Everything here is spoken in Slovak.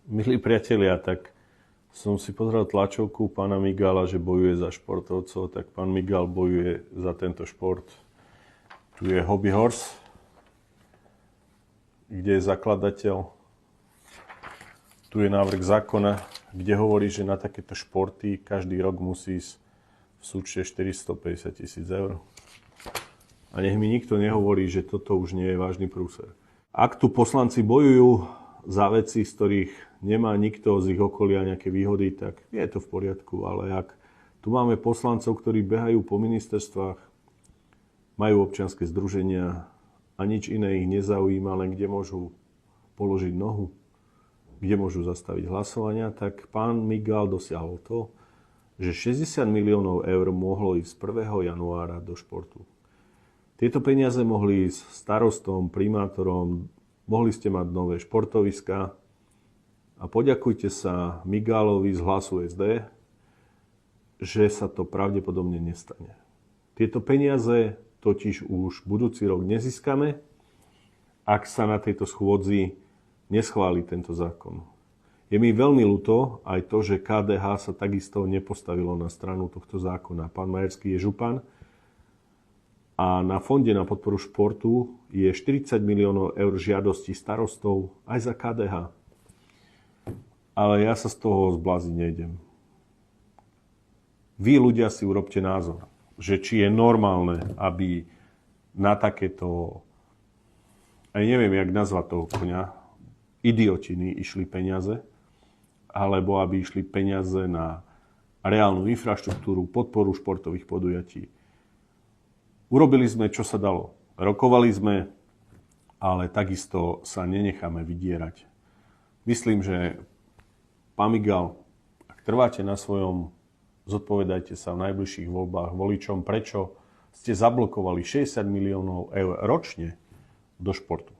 Milí priatelia, tak som si pozrel tlačovku pána Migala, že bojuje za športovcov, tak pán Migal bojuje za tento šport. Tu je Hobby Horse, kde je zakladateľ. Tu je návrh zákona, kde hovorí, že na takéto športy každý rok musí ísť v súčte 450 000 eur. A nech mi nikto nehovorí, že toto už nie je vážny prúser. Ak tu poslanci bojujú za veci, z ktorých nemá nikto z ich okolia nejaké výhody, tak je to v poriadku. Ale ak tu máme poslancov, ktorí behajú po ministerstvách, majú občianske združenia a nič iné ich nezaujíma, len kde môžu položiť nohu, kde môžu zastaviť hlasovania, tak pán Migal dosiahol to, že 60 miliónov eur mohlo ísť 1. januára do športu. Tieto peniaze mohli ísť starostom, primátorom, mohli ste mať nové športoviská a poďakujte sa Migalovi z Hlasu SD, že sa to pravdepodobne nestane. Tieto peniaze totiž už budúci rok nezískame, ak sa na tejto schôdzi neschváli tento zákon. Je mi veľmi ľúto aj to, že KDH sa takisto nepostavilo na stranu tohto zákona. Pán Majerský je župan a na fonde na podporu športu je 40 miliónov eur žiadostí starostov aj za KDH. Ale ja sa z toho zbláziť nejdem. Vy ľudia si urobte názor, že či je normálne, aby na takéto, aj neviem, jak nazvať toho koňa, idiotiny išli peniaze, alebo aby išli peniaze na reálnu infraštruktúru, podporu športových podujatí. Urobili sme, čo sa dalo. Rokovali sme, ale takisto sa nenecháme vydierať. Myslím, že pán Migal, ak trváte na svojom, zodpovedajte sa v najbližších voľbách voličom, prečo ste zablokovali 60 miliónov eur ročne do športu.